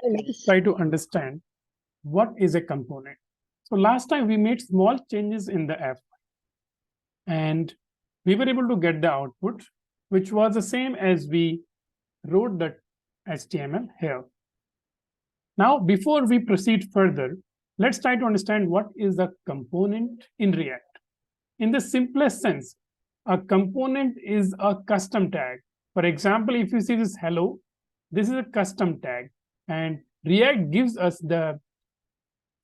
Let us try to understand what is a component. So last time we made small changes in the app and we were able to get the output, which was the same as we wrote the HTML here. Now, before we proceed further, let's try to understand what is a component in React. In the simplest sense, a component is a custom tag. For example, if you see this hello, this is a custom tag, and React gives us the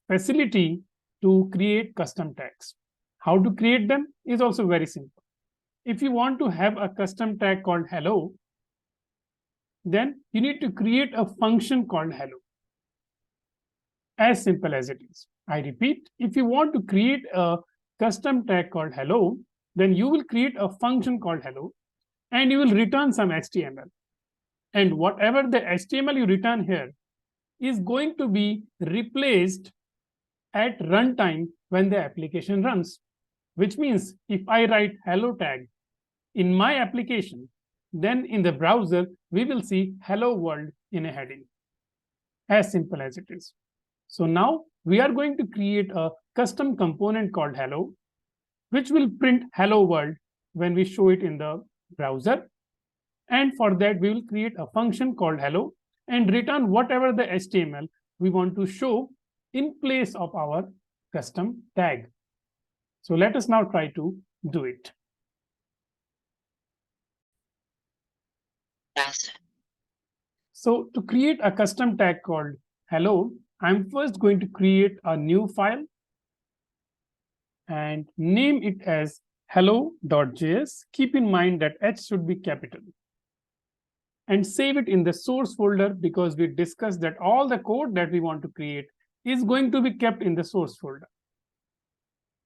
facility to create custom tags. How to create them is also very simple. If you want to have a custom tag called hello, then you need to create a function called hello. As simple as it is. I repeat, if you want to create a custom tag called hello, then you will create a function called hello, and you will return some HTML. And whatever the HTML you return here is going to be replaced at runtime when the application runs. Which means if I write hello tag in my application, then in the browser, we will see hello world in a heading. As simple as it is. So now we are going to create a custom component called hello, which will print hello world when we show it in the browser. And for that, we will create a function called hello and return whatever the HTML we want to show in place of our custom tag. So let us now try to do it. Yes. So to create a custom tag called hello, I'm first going to create a new file and name it as hello.js. Keep in mind that H should be capital. And save it in the source folder because we discussed that all the code that we want to create is going to be kept in the source folder.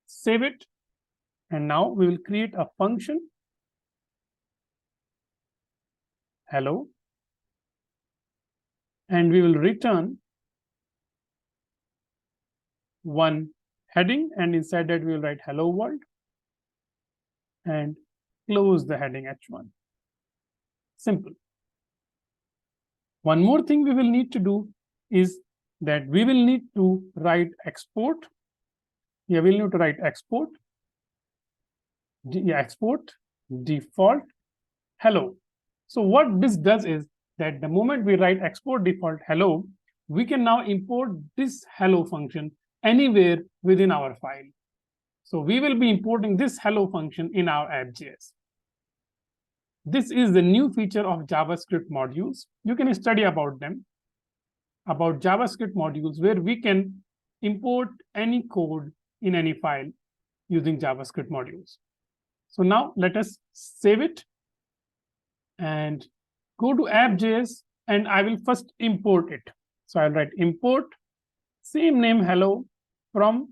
Save it. And now we will create a function hello. And we will return one heading, and inside that we will write hello world and close the heading h1. Simple. One more thing we will need to do is that we will need to write export. Yeah, we'll need to write export. Export default hello. So what this does is that the moment we write export default hello, we can now import this hello function anywhere within our file. So we will be importing this hello function in our app.js. This is the new feature of JavaScript modules. You can study about them, about JavaScript modules, where we can import any code in any file using JavaScript modules. So now let us save it and go to app.js, and I will first import it. So I'll write import, same name hello from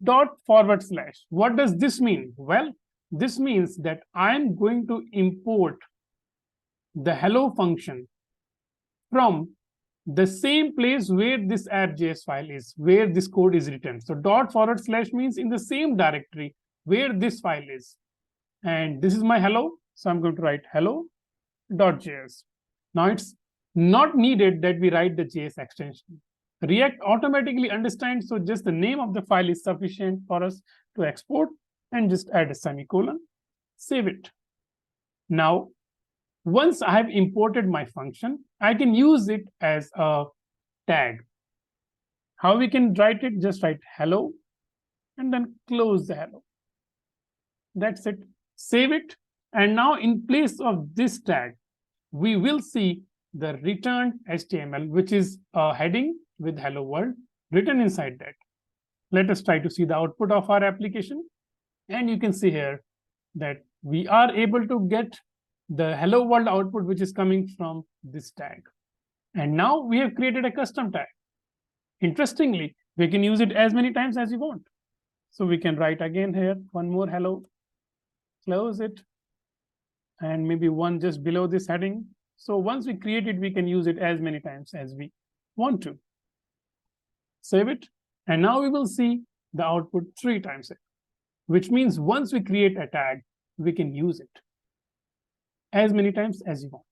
/. What does this mean? Well, this means that I'm going to import the hello function from the same place where this app.js file is, where this code is written. So // means in the same directory where this file is. And this is my hello. So I'm going to write hello.js. Now it's not needed that we write the JS extension. React automatically understands, so just the name of the file is sufficient for us to export, and just add a semicolon, save it. Now, once I have imported my function, I can use it as a tag. How we can write it? Just write hello and then close the hello. That's it. Save it. And now in place of this tag, we will see the returned HTML, which is a heading with hello world written inside that. Let us try to see the output of our application. And you can see here that we are able to get the hello world output, which is coming from this tag. And now we have created a custom tag. Interestingly, we can use it as many times as we want. So we can write again here, one more hello, close it, and maybe one just below this heading. So once we create it, we can use it as many times as we want to. Save it. And now we will see the output 3 times, which means once we create a tag, we can use it. as many times as you want.